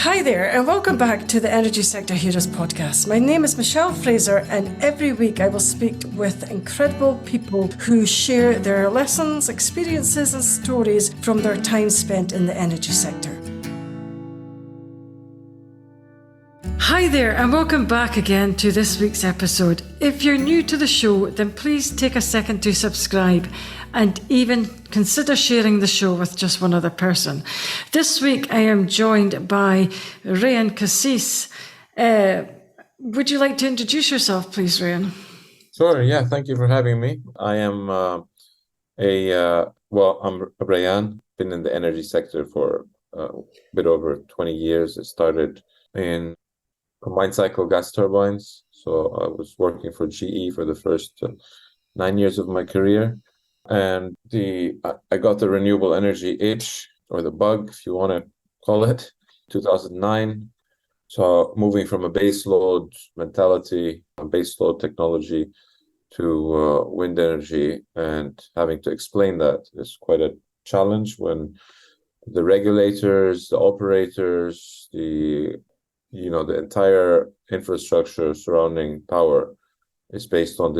Hi there, and welcome back to the Energy Sector Heroes podcast. My name is Michelle Fraser, and every week I will speak with incredible people who share their lessons, experiences, and stories from their time spent in the energy sector. Hi there, and welcome back again to this week's episode. If you're new to the show, then please take a second to subscribe and even consider sharing the show with just one other person. This week I am joined by Rayan Kassis. Would you like to introduce yourself, please, Rayan? Sure, yeah, thank you for having me. I am I'm Rayan, been in the energy sector for a bit over 20 years. I started in combined cycle gas turbines. So I was working for GE for the first 9 years of my career. And I got the renewable energy itch, or the bug, if you want to call it, 2009. So moving from a base load mentality, a base load technology, to wind energy, and having to explain that is quite a challenge when the regulators, the operators, the entire infrastructure surrounding power is based on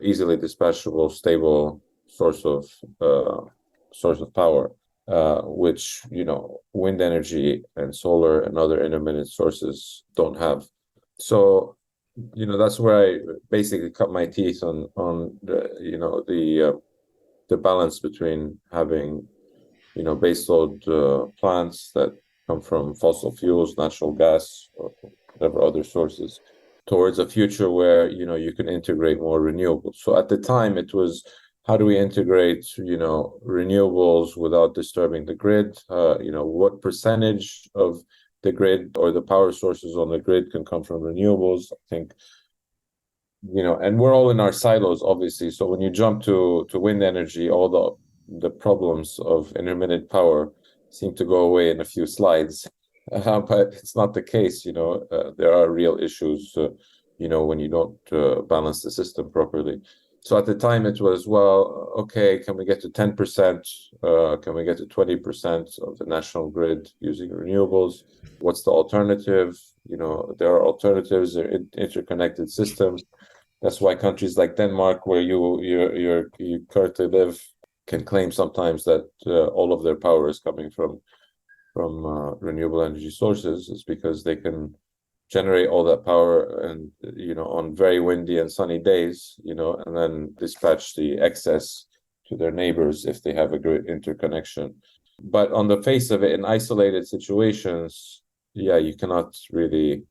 easily dispatchable, stable source of power, which wind energy and solar and other intermittent sources don't have. So that's where I basically cut my teeth on the balance between having baseload plants that come from fossil fuels, natural gas, or whatever other sources, towards a future where you can integrate more renewables. So at the time it was, how do we integrate renewables without disturbing the grid? What percentage of the grid or the power sources on the grid can come from renewables? I think and we're all in our silos, obviously. So when you jump to wind energy, all the problems of intermittent power seem to go away in a few slides. But it's not the case. There are real issues when you don't balance the system properly. So at the time it was, well, okay, can we get to 10%? Can we get to 20% of the national grid using renewables? What's the alternative? There are alternatives. There are interconnected systems. That's why countries like Denmark, where you currently live, can claim sometimes that all of their power is coming from renewable energy sources, is because they can generate all that power and on very windy and sunny days, and then dispatch the excess to their neighbors if they have a great interconnection. But on the face of it, in isolated situations, you cannot really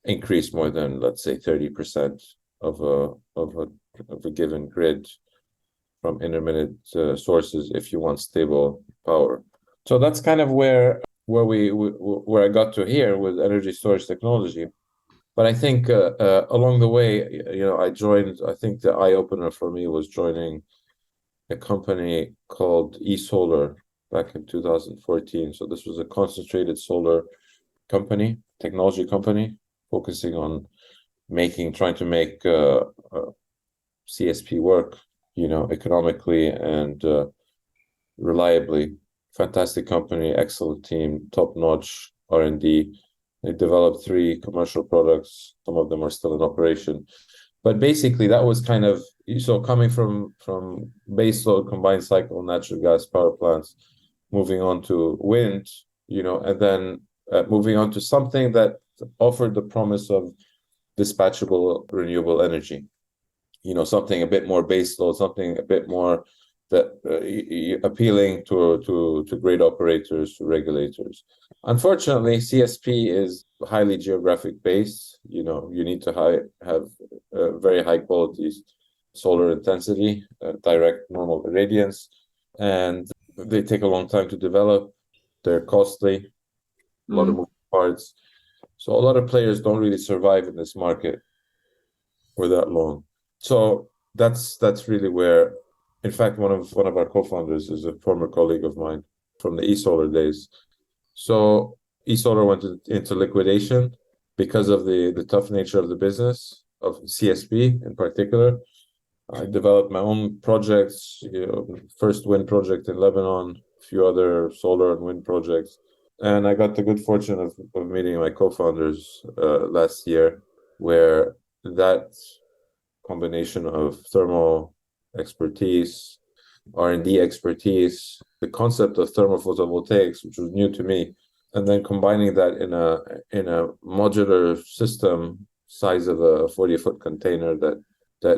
increase more than, let's say, 30% of a given grid from intermittent sources if you want stable power. So that's kind of where I got to here with energy storage technology. But I think along the way, I joined. I think the eye opener for me was joining a company called eSolar back in 2014. So this was a concentrated solar technology company, focusing on trying to make CSP work, economically and reliably. Fantastic company, excellent team, top-notch R&D. They developed 3 commercial products. Some of them are still in operation. But basically, that was kind of, so coming from baseload combined cycle natural gas power plants, moving on to wind, and then moving on to something that offered the promise of dispatchable renewable energy. Something a bit more baseload, something a bit more that appealing to grid operators, to regulators. Unfortunately, CSP is highly geographic based. You need to have very high quality solar intensity, direct normal irradiance, and they take a long time to develop. They're costly, a lot of moving parts. So a lot of players don't really survive in this market for that long. So that's really where, in fact, one of our co-founders is a former colleague of mine from the eSolar days. So eSolar went into liquidation because of the tough nature of the business, of CSP in particular. I developed my own projects, first wind project in Lebanon, a few other solar and wind projects. And I got the good fortune of meeting my co-founders last year, where that combination of thermal expertise, R&D expertise, the concept of thermal photovoltaics, which was new to me, and then combining that in a modular system size of a 40-foot container that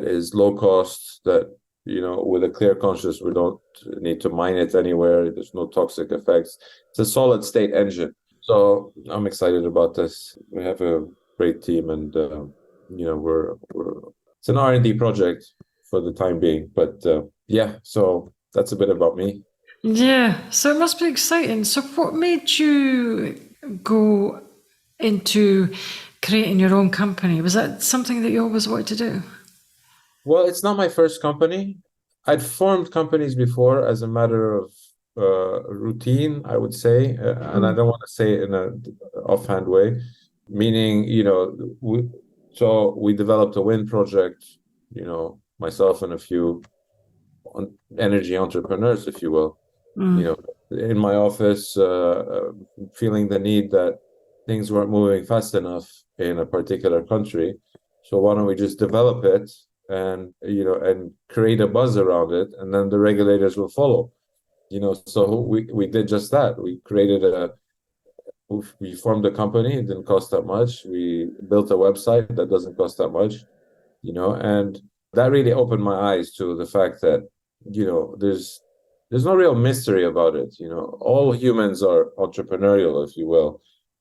is low cost, that with a clear conscience, we don't need to mine it anywhere. There's no toxic effects. It's a solid state engine. So I'm excited about this. We have a great team, and we're it's an R&D project for the time being. But yeah, so that's a bit about me. Yeah, so it must be exciting. So, what made you go into creating your own company? Was that something that you always wanted to do? Well, it's not my first company. I'd formed companies before as a matter of routine, I would say, and I don't want to say it in a offhand way, meaning, so we developed a wind project, myself and a few energy entrepreneurs, if you will, in my office, feeling the need that things weren't moving fast enough in a particular country. So why don't we just develop it and create a buzz around it, and then the regulators will follow. So we did just that. We formed a company. It didn't cost that much. We built a website that doesn't cost that much, and that really opened my eyes to the fact that there's no real mystery about it. All humans are entrepreneurial, if you will.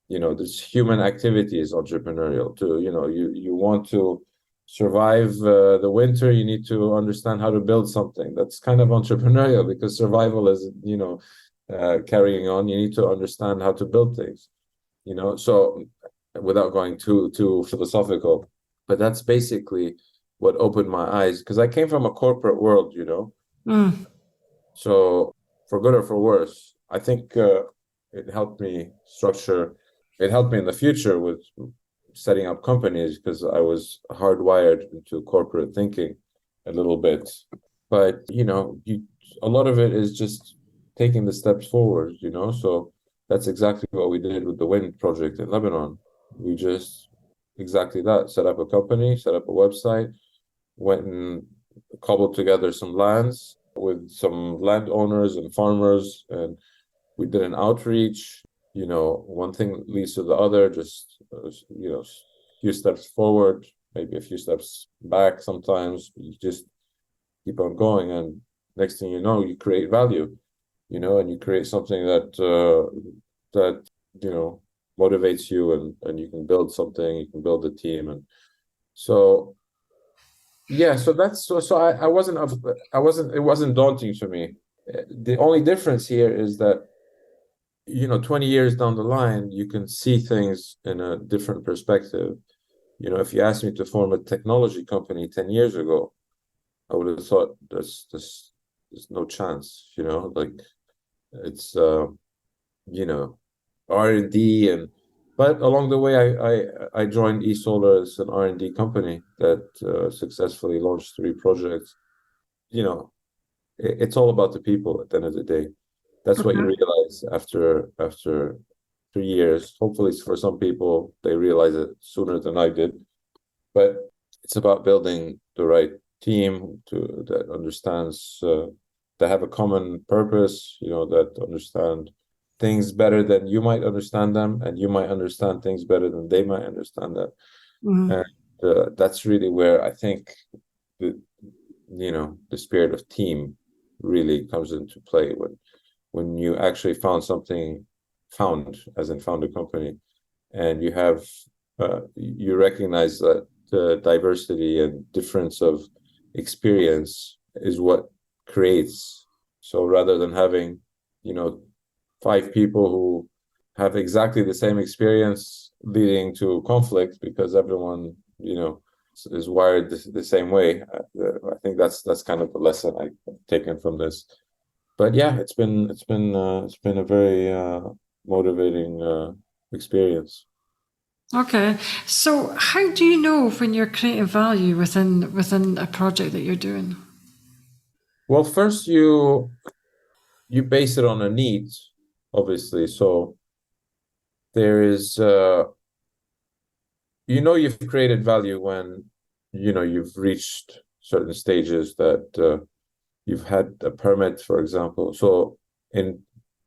This human activity is entrepreneurial too. You want to survive the winter, you need to understand how to build something. That's kind of entrepreneurial, because survival is carrying on. You need to understand how to build things. So without going too philosophical, but that's basically what opened my eyes, because I came from a corporate world. So for good or for worse, I think it helped me structure. It helped me in the future with setting up companies, because I was hardwired into corporate thinking a little bit. But a lot of it is just taking the steps forward. So that's exactly what we did with the wind project in Lebanon. We just exactly that: set up a company, set up a website, went and cobbled together some lands with some landowners and farmers, and we did an outreach. One thing leads to the other, just a few steps forward, maybe a few steps back. Sometimes you just keep on going, and next thing you know, you create value, and you create something that motivates you, and you can build something, you can build a team. And so yeah, so that's so I wasn't, it wasn't daunting to me. The only difference here is that 20 years down the line, you can see things in a different perspective. If you asked me to form a technology company 10 years ago, I would have thought there's no chance. Like, it's R&D, but along the way, I joined eSolar as an R&D company that successfully launched 3 projects. It's all about the people at the end of the day. That's what you realize after 3 years. Hopefully, for some people, they realize it sooner than I did. But it's about building the right team that understands, that have a common purpose, that understand things better than you might understand them, and you might understand things better than they might understand them. And that's really where I think the spirit of team really comes into play, when you actually found a company, and you recognize that the diversity and difference of experience is what creates. So rather than having 5 people who have exactly the same experience, leading to conflict because everyone is wired the same way, I think that's kind of the lesson I've taken from this. But yeah, it's been a very motivating experience. Okay, so how do you know when you're creating value within a project that you're doing? Well, first you base it on a need, obviously. So there is, you've created value when, you've reached certain stages that you've had a permit, for example. So in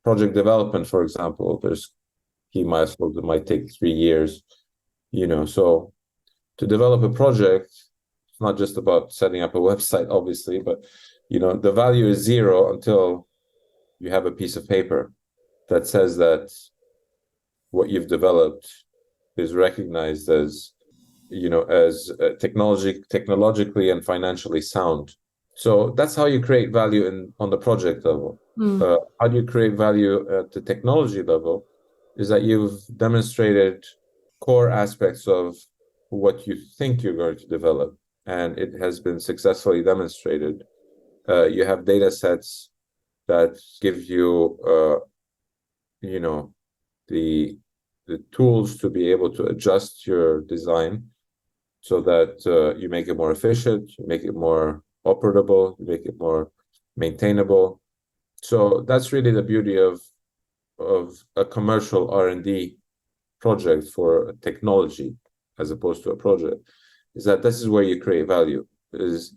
project development, for example, there's key milestones that might take 3 years, so to develop a project, it's not just about setting up a website, obviously, but the value is zero until you have a piece of paper that says that what you've developed is recognized as technologically and financially sound. So that's how you create value on the project level. How do you create value at the technology level is that you've demonstrated core aspects of what you think you're going to develop, and it has been successfully demonstrated. You have data sets that give you, you know, the tools to be able to adjust your design so that you make it more efficient, you make it more operable, you make it more maintainable. So that's really the beauty of a commercial R&D project for a technology as opposed to a project, is that this is where you create value. Is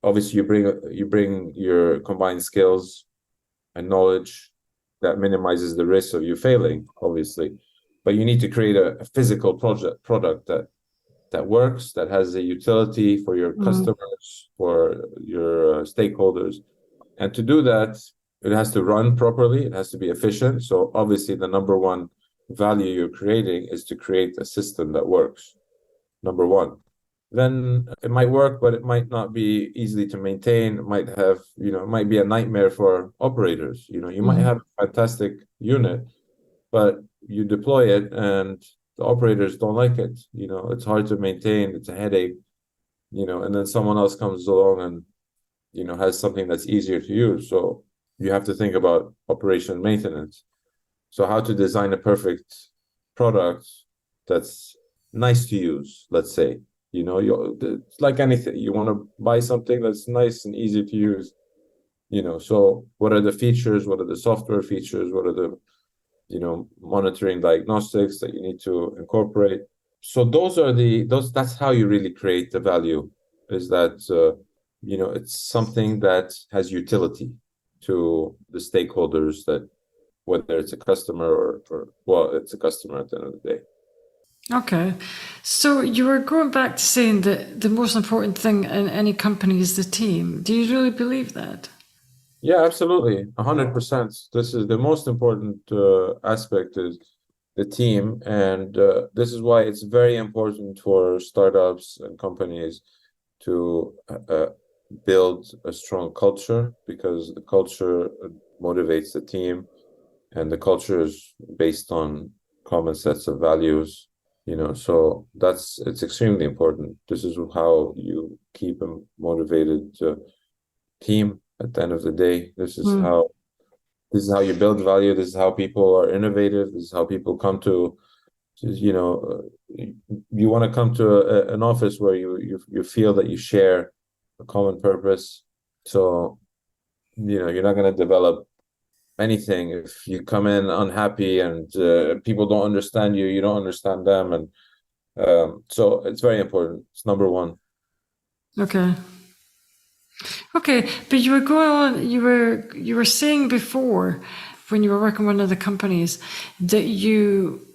obviously you bring your combined skills and knowledge that minimizes the risk of you failing, obviously, but you need to create a physical product that works, that has a utility for your customers, for your stakeholders. And to do that, it has to run properly, it has to be efficient. So obviously the number one value you're creating is to create a system that works, number one. Then it might work, but it might not be easy to maintain. It might have, it might be a nightmare for operators. You might have a fantastic unit, but you deploy it and the operators don't like it. It's hard to maintain, it's a headache, and then someone else comes along and, has something that's easier to use. So you have to think about operation and maintenance. So how to design a perfect product that's nice to use, let's say. It's like anything. You want to buy something that's nice and easy to use. So what are the features? What are the software features? What are the, monitoring diagnostics that you need to incorporate? So that's how you really create the value, is that, it's something that has utility to the stakeholders, that whether it's a customer or well, it's a customer at the end of the day. Okay. So you were going back to saying that the most important thing in any company is the team. Do you really believe that? Yeah, absolutely. 100%. This is the most important aspect, is the team. And this is why it's very important for startups and companies to build a strong culture, because the culture motivates the team, and the culture is based on common sets of values. So it's extremely important. This is how you keep a motivated team at the end of the day. This is how you build value. This is how people are innovative. This is how people come to you want to come to an office where you feel that you share a common purpose. So you're not going to develop anything if you come in unhappy and people don't understand you, you don't understand them. And so it's very important. It's number one. Okay. But you were going on, you were saying before, when you were working with one of the companies, that you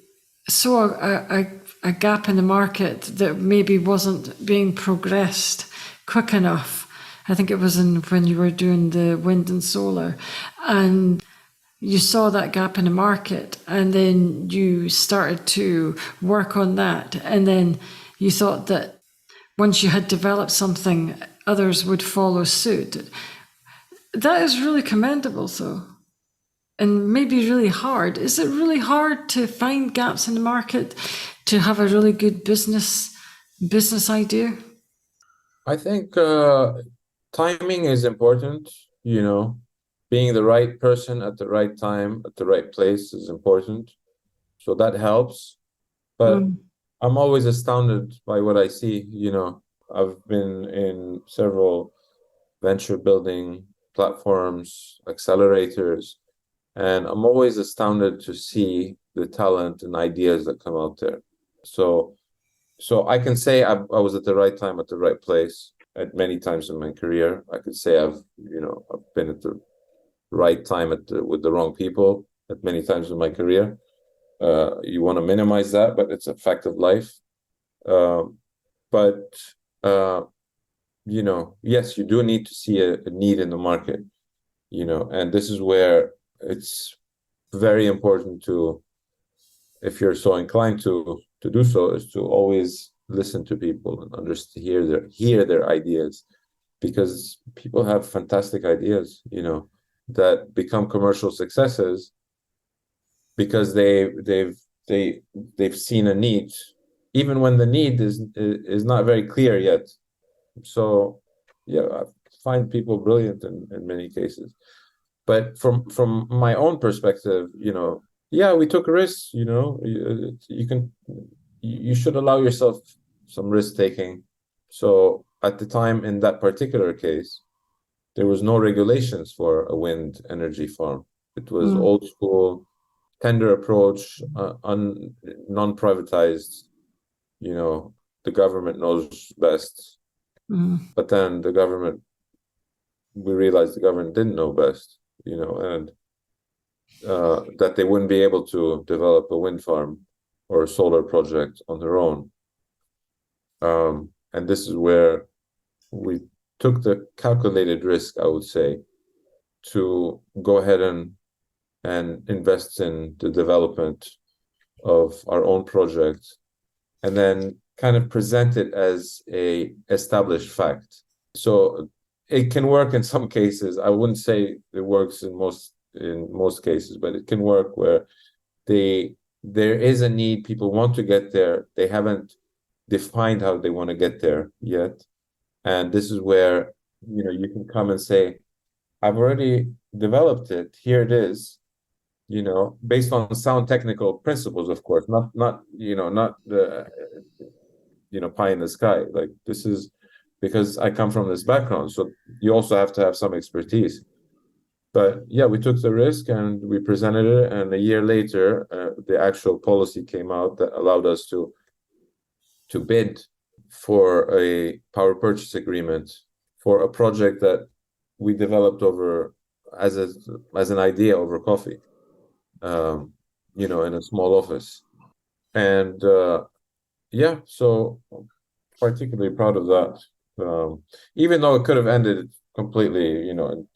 saw a gap in the market that maybe wasn't being progressed quick enough. I think it was when you were doing the wind and solar, and you saw that gap in the market, and then you started to work on that, and then you thought that once you had developed something, others would follow suit. That is really commendable, though, and maybe really hard. Is it really hard to find gaps in the market to have a really good business idea? I think timing is important. Being the right person at the right time at the right place is important. So that helps. But I'm always astounded by what I see. I've been in several venture building platforms, accelerators, and I'm always astounded to see the talent and ideas that come out there. So I can say I was at the right time at the right place at many times in my career. I could say I've been at the right time with the wrong people at many times in my career. You want to minimize that, but it's a fact of life. But yes, you do need to see a need in the market, and this is where it's very important to, if you're so inclined to do so, is to always listen to people and understand, hear their ideas, because people have fantastic ideas, that become commercial successes because they've seen a need, even when the need is not very clear yet. So yeah, I find people brilliant in many cases. But from my own perspective, yeah, we took risks, you should allow yourself some risk taking. So at the time, in that particular case, there was no regulations for a wind energy farm. It was old school tender approach, non-privatized, the government knows best. But then we realized the government didn't know best, and that they wouldn't be able to develop a wind farm or a solar project on their own. And this is where we took the calculated risk, I would say, to go ahead and invest in the development of our own project, and then kind of present it as a established fact. So it can work in some cases. I wouldn't say it works in most cases, but it can work where there is a need, people want to get there, they haven't defined how they want to get there yet. And this is where, you can come and say, I've already developed it, here it is, based on sound technical principles, of course, not the, pie in the sky. Like, this is because I come from this background. So you also have to have some expertise. But yeah, we took the risk and we presented it. And a year later, the actual policy came out that allowed us to bid for a power purchase agreement for a project that we developed as an idea over coffee, in a small office. And yeah, so particularly proud of that. Even though it could have ended completely, and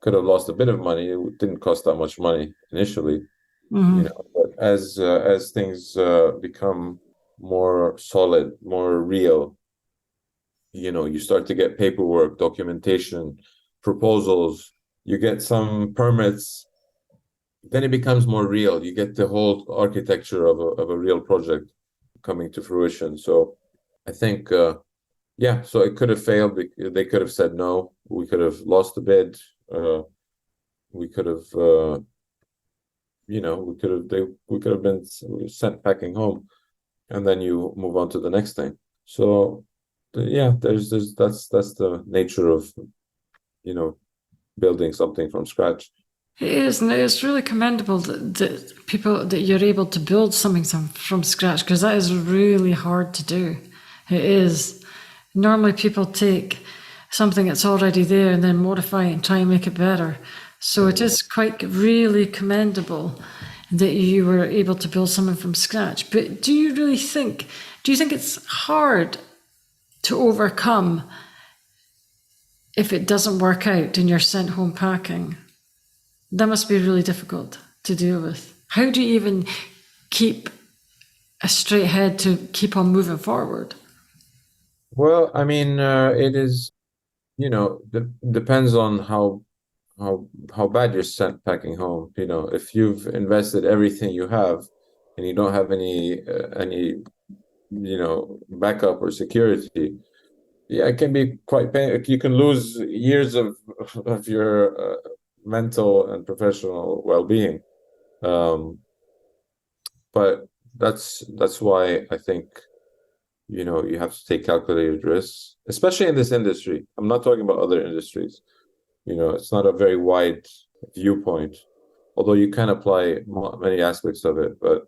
could have lost a bit of money, it didn't cost that much money initially. But as things become more solid, more real, you start to get paperwork, documentation, proposals, you get some permits, then it becomes more real. You get the whole architecture of a real project coming to fruition. So I think, yeah, so it could have failed. They could have said no. We could have lost the bid. We could have, we could have been sent packing home, and then you move on to the next thing. So yeah, that's the nature of, building something from scratch. It is, and it's really commendable that you're able to build something from scratch, because that is really hard to do. It is. Normally people take something that's already there and then modify it and try and make it better. So it is quite really commendable that you were able to build something from scratch. But do you think it's hard to overcome if it doesn't work out and you're sent home packing? That must be really difficult to deal with. How do you even keep a straight head to keep on moving forward? Well, I mean, it is, depends on how bad you're sent packing home. If you've invested everything you have and you don't have any backup or security, yeah, it can be quite painful. You can lose years of your mental and professional well-being. But that's why I think, you have to take calculated risks, especially in this industry. I'm not talking about other industries. It's not a very wide viewpoint. although you can apply many aspects of it, but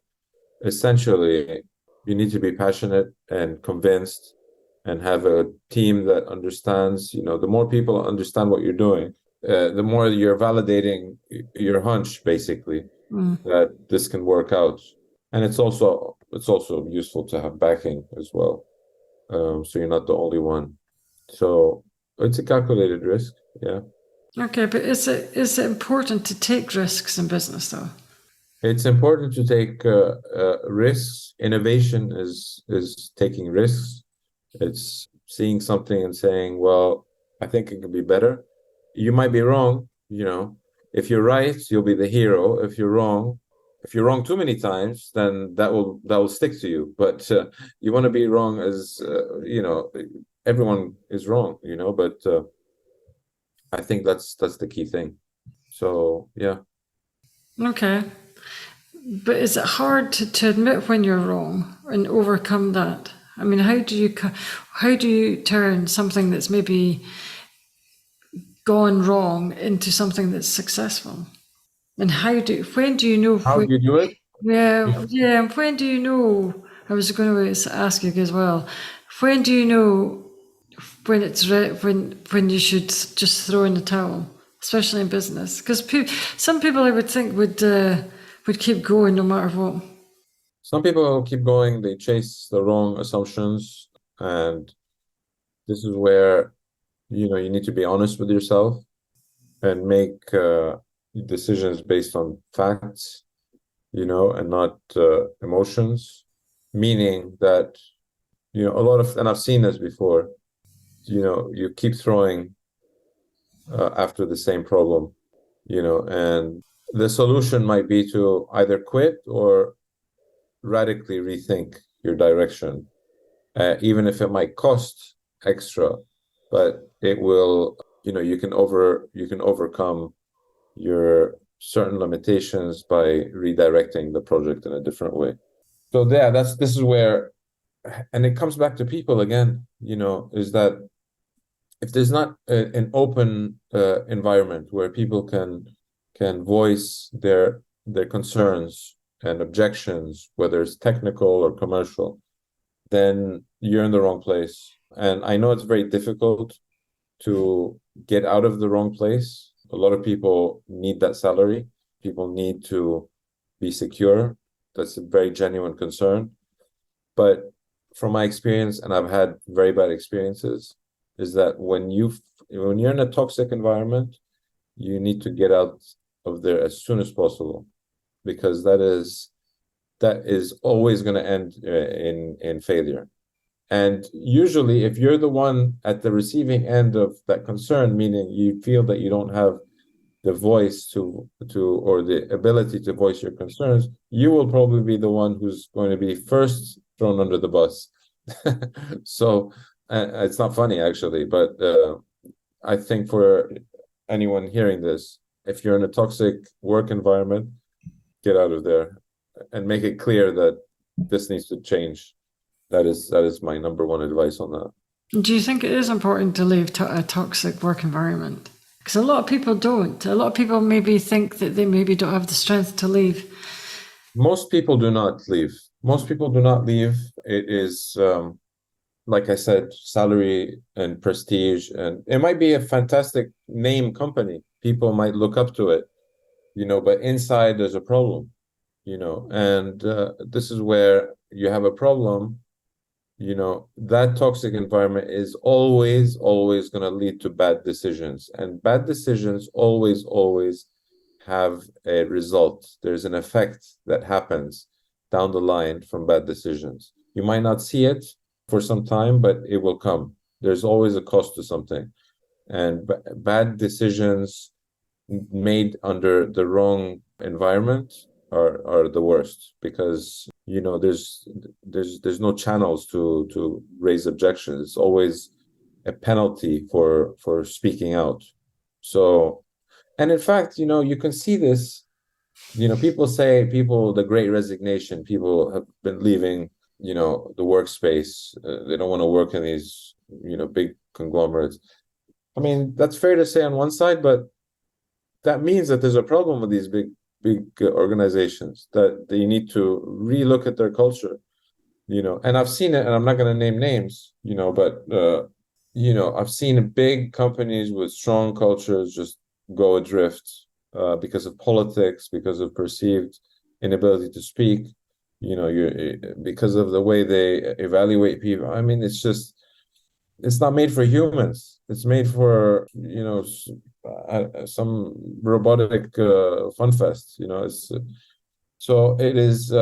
essentially you need to be passionate and convinced and have a team that understands. The more people understand what you're doing, the more you're validating your hunch, basically, that this can work out. And it's also useful to have backing as well, so you're not the only one. So it's a calculated risk, yeah. Okay, but is it important to take risks in business, though? It's important to take risks. Innovation is taking risks. It's seeing something and saying, well, I think it can be better. You might be wrong, If you're right, you'll be the hero. If you're wrong too many times, then that will stick to you. But you want to be wrong as everyone is wrong, but I think that's the key thing. So yeah. Okay. But is it hard to admit when you're wrong and overcome that? I mean, how do you turn something that's maybe gone wrong into something that's successful? And when do you know? How do you do it? Yeah. And when do you know? I was going to ask you as well. When do you know when it's when you should just throw in the towel, especially in business? Because some people I would think would keep going no matter what. Some people keep going, they chase the wrong assumptions, and this is where you need to be honest with yourself and make decisions based on facts, and not emotions. Meaning that a lot of, and I've seen this before, you keep throwing after the same problem, and the solution might be to either quit or radically rethink your direction, even if it might cost extra, but it will, you can overcome your certain limitations by redirecting the project in a different way. So yeah, this is where, and it comes back to people again, is that if there's not an open environment where people can voice their concerns and objections, whether it's technical or commercial, then you're in the wrong place. And I know it's very difficult to get out of the wrong place. A lot of people need that salary. People need to be secure. That's a very genuine concern. But from my experience, and I've had very bad experiences, is that when you're in a toxic environment, you need to get out of there as soon as possible, because that is always going to end in failure. And usually, if you're the one at the receiving end of that concern, meaning you feel that you don't have the voice to or the ability to voice your concerns, you will probably be the one who's going to be first thrown under the bus. So it's not funny, actually, but I think for anyone hearing this, if you're in a toxic work environment, get out of there and make it clear that this needs to change. That is my number one advice on that. Do you think it is important to leave a toxic work environment? Because a lot of people don't. A lot of people maybe think that they maybe don't have the strength to leave. Most people do not leave. Most people do not leave. It is, like I said, salary and prestige, and it might be a fantastic name company. People might look up to it, but inside there's a problem, and this is where you have a problem. That toxic environment is always going to lead to bad decisions, and bad decisions always have a result. There's an effect that happens down the line from bad decisions. You might not see it for some time, but it will come. There's always a cost to something, and bad decisions made under the wrong environment are the worst, because there's no channels to raise objections. It's always a penalty for speaking out. So, and in fact, you can see this. People say the great resignation. People have been leaving, the workspace. They don't want to work in these, big conglomerates. I mean, that's fair to say on one side, but that means that there's a problem with these big big organizations that they need to relook at their culture, and I've seen it, and I'm not going to name names, but I've seen big companies with strong cultures just go adrift because of politics, because of perceived inability to speak, you because of the way they evaluate people. I mean, it's not made for humans. It's made for, some robotic fun fest. It's so it is.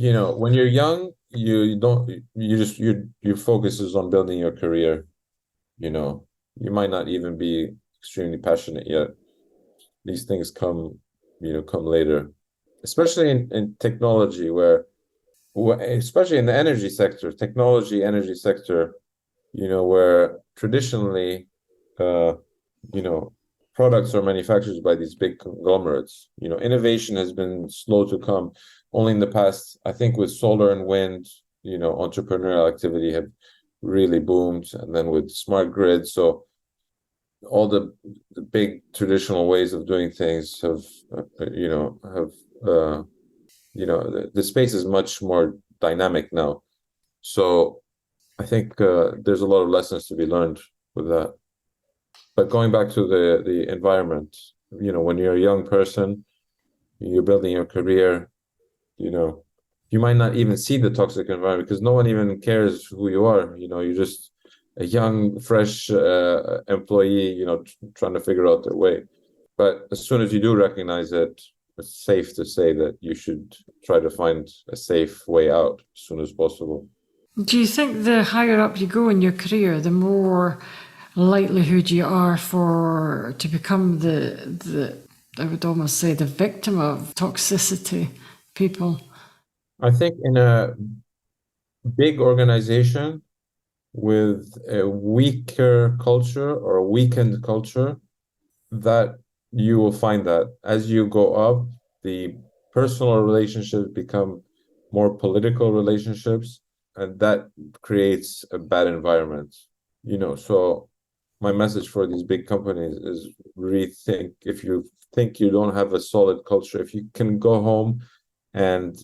When you're young, you don't, you just your focus is on building your career. You might not even be extremely passionate yet. These things come later, especially in technology, especially in the energy sector, energy sector, where traditionally, uh, you know, products are manufactured by these big conglomerates. Innovation has been slow to come. Only in the past, I think, with solar and wind, entrepreneurial activity have really boomed, and then with smart grids. So all the big traditional ways of doing things the space is much more dynamic now. So I think there's a lot of lessons to be learned with that. But going back to the environment, when you're a young person, you're building your career, you know, you might not even see the toxic environment because no one even cares who you are. You're just a young, fresh employee, trying to figure out their way. But as soon as you do recognize it, it's safe to say that you should try to find a safe way out as soon as possible. Do you think the higher up you go in your career, the more likelihood you are for to become the I would almost say the victim of toxicity people? I think in a big organization with a weaker culture or a weakened culture, that you will find that as you go up, the personal relationships become more political relationships, and that creates a bad environment. So my message for these big companies is rethink. If you think you don't have a solid culture, if you can go home and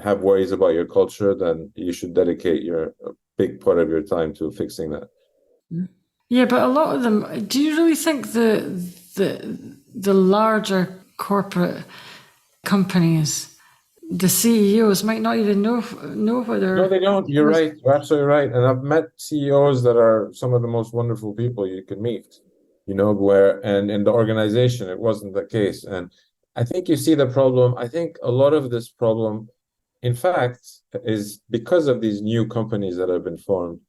have worries about your culture, then you should dedicate a big part of your time to fixing that. Yeah, but a lot of them. Do you really think the larger corporate companies, the CEOs, might not even know whether? No, they don't. You're right. You're absolutely right. And I've met CEOs that are some of the most wonderful people you can meet, and in the organization, it wasn't the case. And I think you see the problem. I think a lot of this problem, in fact, is because of these new companies that have been formed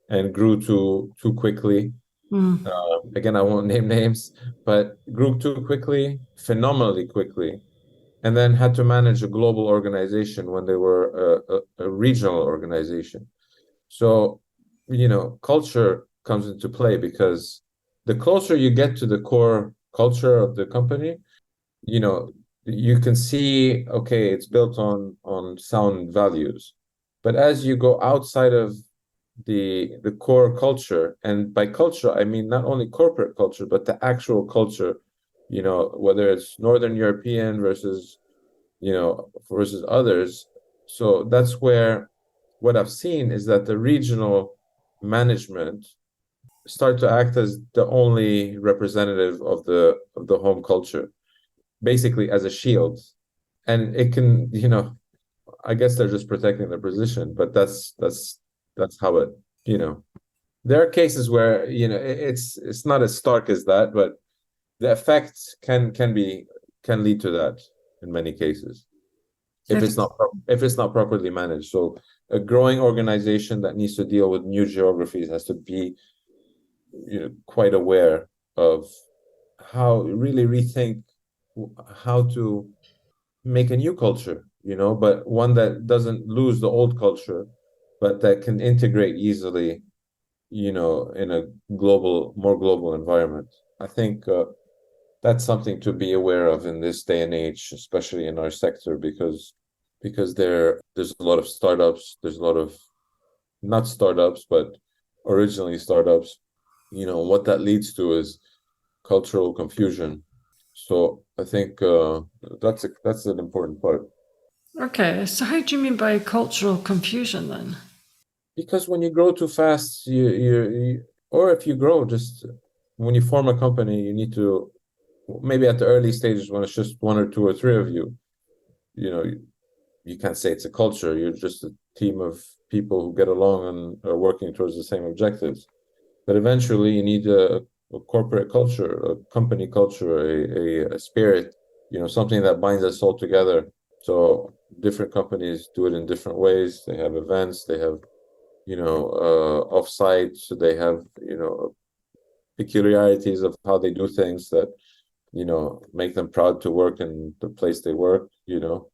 and grew too quickly. Again, I won't name names, but grew too quickly, phenomenally quickly, and then had to manage a global organization when they were a regional organization. So, culture comes into play because the closer you get to the core culture of the company, you know, you can see, okay, it's built on sound values. But as you go outside of the core culture, and by culture I mean not only corporate culture but the actual culture, whether it's Northern European versus others. So that's where what I've seen is that the regional management start to act as the only representative of the home culture, basically as a shield. And it can, I guess they're just protecting their position, but that's how it, there are cases where, it's not as stark as that, but the effect can lead to that in many cases if it's not properly managed. So a growing organization that needs to deal with new geographies has to be, quite aware of how really rethink how to make a new culture, but one that doesn't lose the old culture, but that can integrate easily, in a more global environment. I think that's something to be aware of in this day and age, especially in our sector, because there's a lot of startups, there's a lot of not startups, but originally startups. What that leads to is cultural confusion. So I think that's an important part. Okay, so how do you mean by cultural confusion then? Because when you grow too fast, or if you grow, just when you form a company, you need to, maybe at the early stages when it's just one or two or three of you, you know, you can't say it's a culture. You're just a team of people who get along and are working towards the same objectives. But eventually, you need a corporate culture, a company culture, a spirit, something that binds us all together. So different companies do it in different ways. They have events, they have, offsite, so they have, peculiarities of how they do things that, make them proud to work in the place they work. You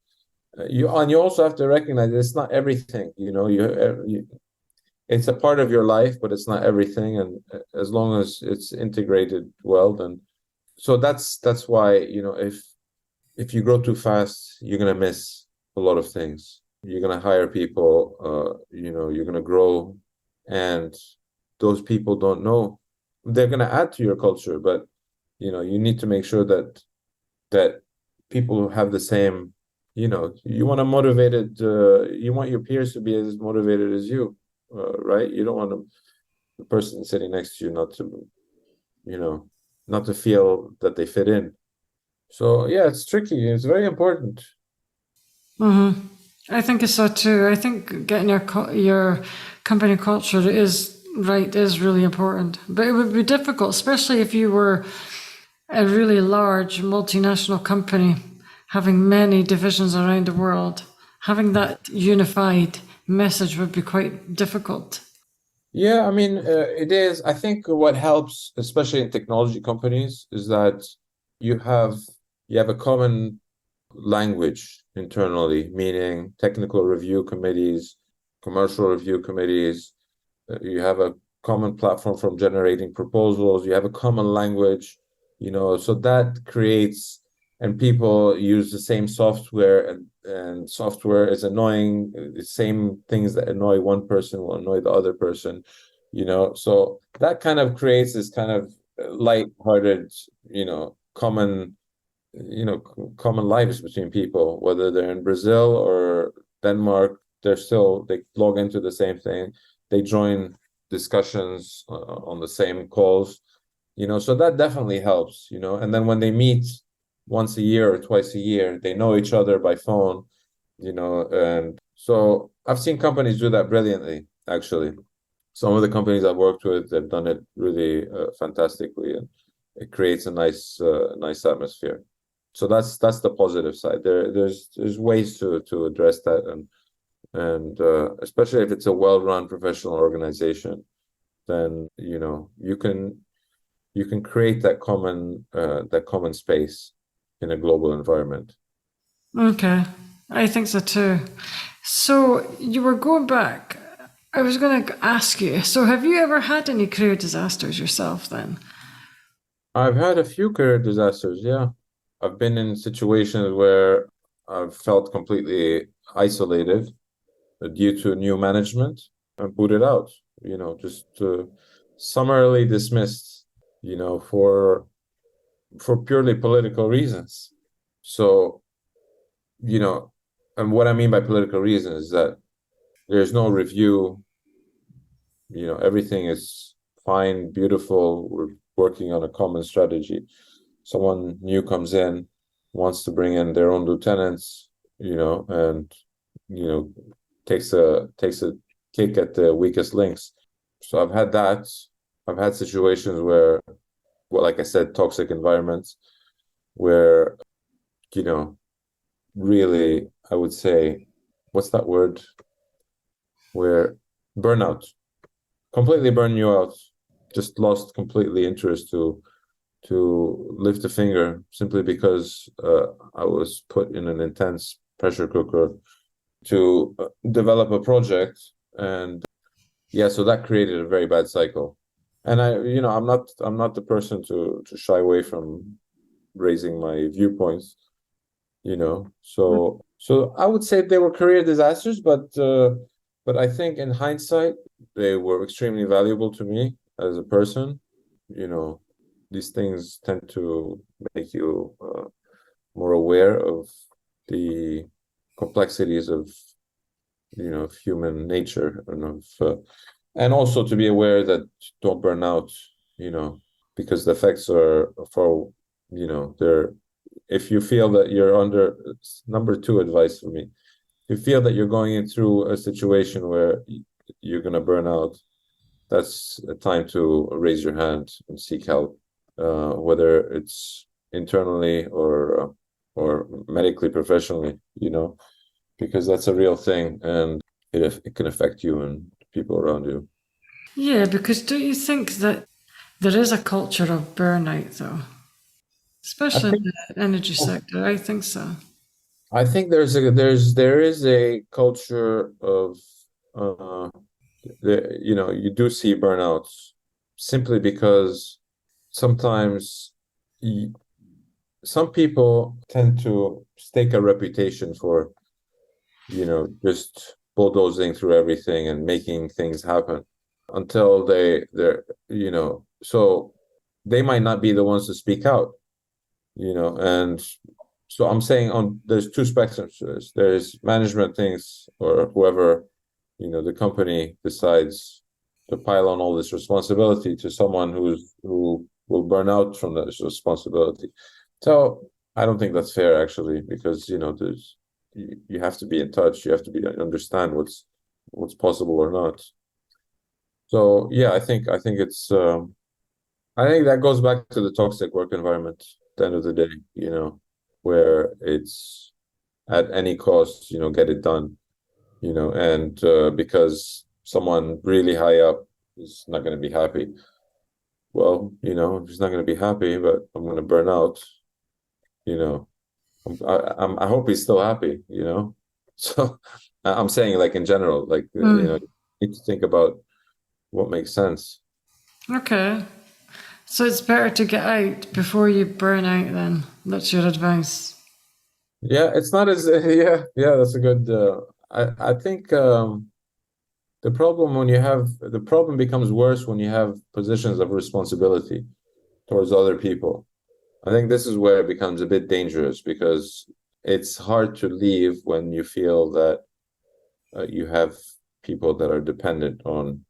also have to recognize it's not everything, it's a part of your life, but it's not everything. And as long as it's integrated well, then so that's why, if you grow too fast, you're gonna miss a lot of things. You're gonna hire people, you're gonna grow, and those people don't know. They're gonna add to your culture, but you need to make sure that people have the same, you want to motivated, you want your peers to be as motivated as you, right? You don't want the person sitting next to you you know, not to feel that they fit in. So yeah, it's tricky. It's very important. Mm-hmm. I think it's so too. I think getting your company culture is really important. But it would be difficult, especially if you were a really large multinational company having many divisions around the world. Having that unified message would be quite difficult. Yeah, I mean, it is. I think what helps, especially in technology companies, is that you have you have a common language internally, meaning technical review committees, commercial review committees. You have a common platform from generating proposals. You have a common language, so that creates, and people use the same software, and software is annoying. The same things that annoy one person will annoy the other person, So that kind of creates this kind of light-hearted, common common lives between people, whether they're in Brazil or Denmark. They log into the same thing. They join discussions on the same calls, so that definitely helps, and then when they meet once a year or twice a year, they know each other by phone, and so I've seen companies do that brilliantly, actually. Some of the companies I've worked with, they've done it really fantastically, and it creates a nice atmosphere. So that's the positive side. There's ways to address that, and especially if it's a well-run professional organization, then you can create that common space in a global environment. Okay, I think so too. So you were going back. I was going to ask you, so have you ever had any career disasters yourself then? I've had a few career disasters, yeah. I've been in situations where I've felt completely isolated due to new management and booted out, just summarily dismissed, for purely political reasons. So, you know, and what I mean by political reasons is that there's no review, everything is fine, beautiful. We're working on a common strategy. Someone new comes in, wants to bring in their own lieutenants, and you know takes a kick at the weakest links. So I've had that. I've had situations where, well, like I said, toxic environments where, you know, really, I would say, what's that word? Where burnout completely burn you out, just lost completely interest to lift a finger simply because I was put in an intense pressure cooker to develop a project. And yeah, so that created a very bad cycle. And I'm not the person to shy away from raising my viewpoints, so I would say they were career disasters, but I think in hindsight they were extremely valuable to me as a person, you know these things tend to make you more aware of the complexities of of human nature and also to be aware that don't burn out, because the effects are for they're if you feel that you're under number two advice for me, if you feel that you're going in through a situation where you're going to burn out, that's a time to raise your hand and seek help, whether it's internally or medically, professionally, because that's a real thing, and it can affect you and people around you. Yeah, because don't you think that there is a culture of burnout, though? I Especially in think the energy sector, I think so. there is a culture of uh you do see burnouts simply because sometimes y some people tend to stake a reputation for just bulldozing through everything and making things happen until so they might not be the ones to speak out, and so I'm saying there's two spectrums to this. There's management things or whoever, the company decides to pile on all this responsibility to someone who will burn out from this responsibility. So I don't think that's fair actually, because you have to be in touch, you have to understand what's possible or not. So yeah, I think that goes back to the toxic work environment at the end of the day, where it's at any cost, get it done, and because someone really high up is not going to be happy. Well, he's not going to be happy, but I'm going to burn out, you know. I hope he's still happy, So I'm saying, like, in general, like, Mm. you need to think about what makes sense. Okay. So it's better to get out before you burn out, then. That's your advice. Yeah, it's not as yeah, that's a good I think the problem becomes worse when you have positions of responsibility towards other people. I think this is where it becomes a bit dangerous, because it's hard to leave when you feel that you have people that are dependent on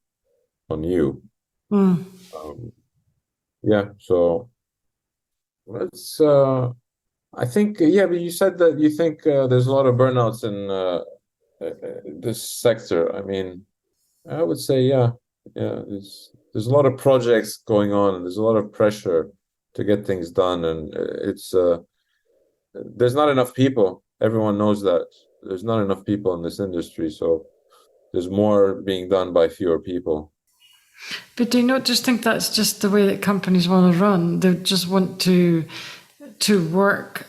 you. Mm. Um, yeah, so let's I think yeah, but you said that you think there's a lot of burnouts in this sector. I mean, I would say yeah, yeah. There's a lot of projects going on, and there's a lot of pressure to get things done, and it's there's not enough people. Everyone knows that there's not enough people in this industry, so there's more being done by fewer people. But do you not just think that's just the way that companies want to run? They just want to work,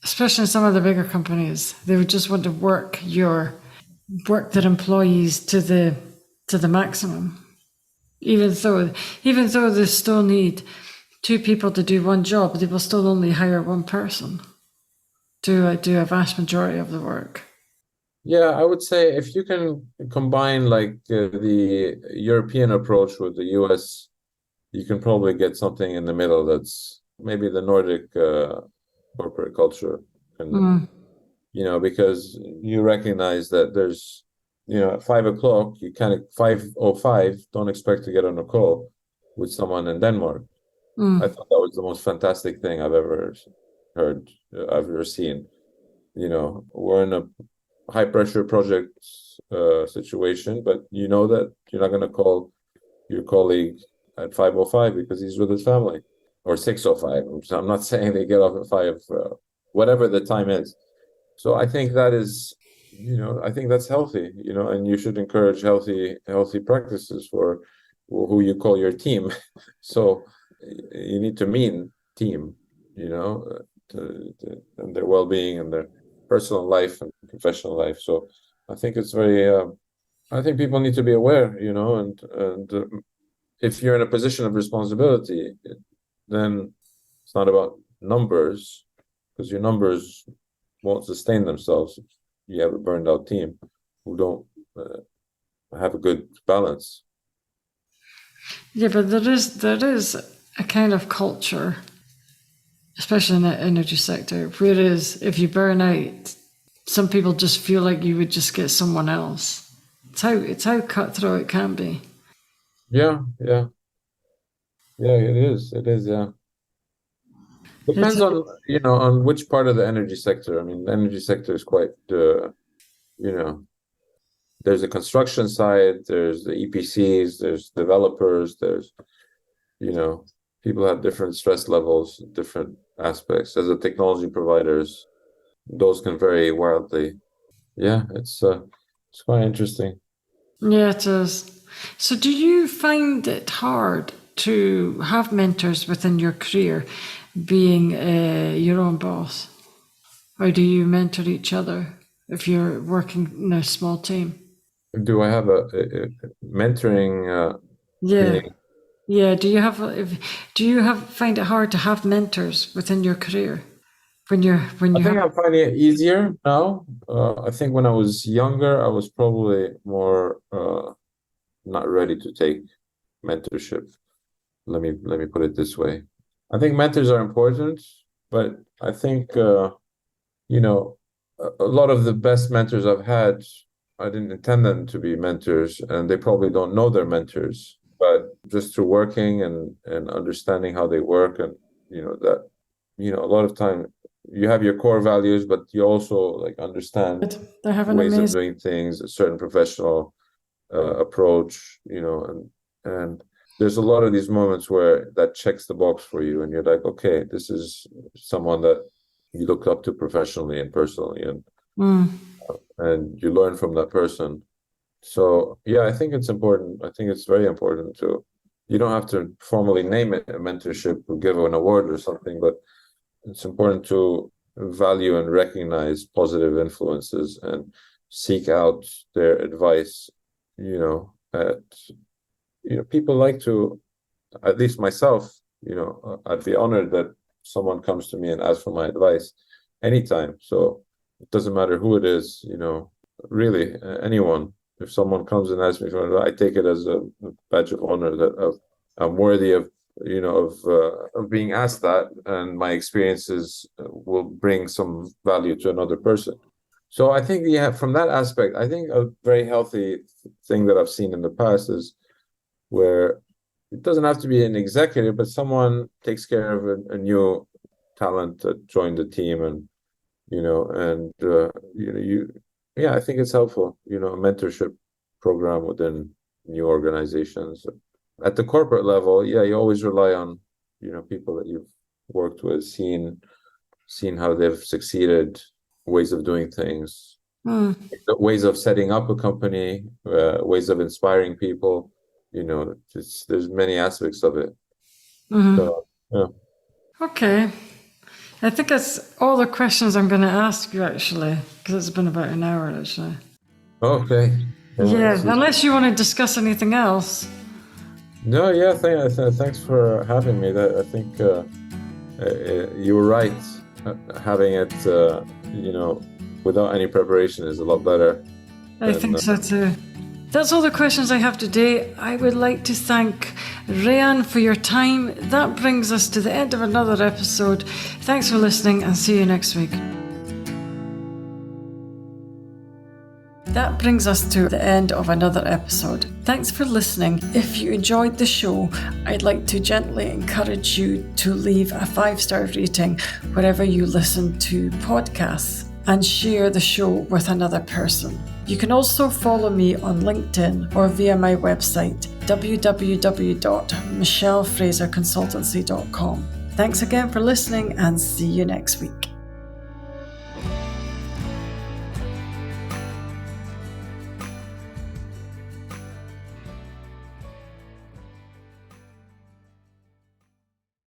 especially in some of the bigger companies. They would just want to work their employees to the maximum, even though they still need two people to do one job. They will still only hire one person to do a vast majority of the work. Yeah, I would say if you can combine like the European approach with the US, you can probably get something in the middle that's maybe the Nordic corporate culture. And, Mm, because you recognize that there's, at 5 o'clock, you kind of 5:05, don't expect to get on a call with someone in Denmark. I mm, thought that was the most fantastic thing I've ever heard, I've ever seen. We're in a high pressure project situation, but you know that you're not going to call your colleague at 5:05 because he's with his family, or 6:05. I'm not saying they get off at 5, whatever the time is. So I think that is, I think that's healthy, and you should encourage healthy practices for who you call your team. So you need to mean team, and their well-being and their personal life and professional life. So I think it's very, I think people need to be aware, and if you're in a position of responsibility, then it's not about numbers, because your numbers won't sustain themselves if you have a burned out team who don't have a good balance. yeah, but there is a kind of culture, especially in the energy sector. Whereas if you burn out, some people just feel like you would just get someone else. It's how cutthroat it can be. Yeah, it is. It is, yeah. Depends on, on which part of the energy sector. I mean, the energy sector is quite, there's a construction side, there's the EPCs, there's developers, there's, people have different stress levels, different aspects. As the technology providers, those can vary wildly. Yeah, it's quite interesting. Yeah, it is. So do you find it hard to have mentors within your career, being your own boss? Or do you mentor each other if you're working in a small team? Do I have a mentoring Yeah. meaning? Yeah. Do you find it hard to have mentors within your career when you I think I'm finding it easier now. I think when I was younger, I was probably more not ready to take mentorship. Let me put it this way. I think mentors are important, but I think a lot of the best mentors I've had, I didn't intend them to be mentors, and they probably don't know they're mentors. But just through working and understanding how they work, and a lot of time you have your core values, but you also like understand ways of doing things, a certain professional approach, and there's a lot of these moments where that checks the box for you, and you're like, okay, this is someone that you look up to professionally and personally, and you learn from that person. So yeah, I think it's important. I think it's very important to. You don't have to formally name it a mentorship or give an award or something, but it's important to value and recognize positive influences and seek out their advice. People like to, at least myself, I'd be honored that someone comes to me and asks for my advice anytime. So it doesn't matter who it is, really anyone. If someone comes and asks me for advice, I take it as a badge of honor that I'm worthy of being asked that, and my experiences will bring some value to another person. So I think, from that aspect, I think a very healthy thing that I've seen in the past is where it doesn't have to be an executive, but someone takes care of a new talent that joined the team, and I think it's helpful, a mentorship program within new organizations. At the corporate level, you always rely on, people that you've worked with, seen how they've succeeded, ways of doing things, ways of setting up a company, ways of inspiring people. There's many aspects of it. So, yeah. Okay. I think that's all the questions I'm going to ask you, actually, because it's been about an hour, actually. Okay. Yeah, unless you want to discuss anything else. No, yeah, thanks for having me. I think you were right. Having it, without any preparation is a lot better. I think so too. That's all the questions I have today. I would like to thank Rayan for your time. That brings us to the end of another episode. Thanks for listening, and see you next week. That brings us to the end of another episode. Thanks for listening. If you enjoyed the show, I'd like to gently encourage you to leave a 5-star rating wherever you listen to podcasts, and share the show with another person. You can also follow me on LinkedIn or via my website, www.michellefraserconsultancy.com. Thanks again for listening, and see you next week.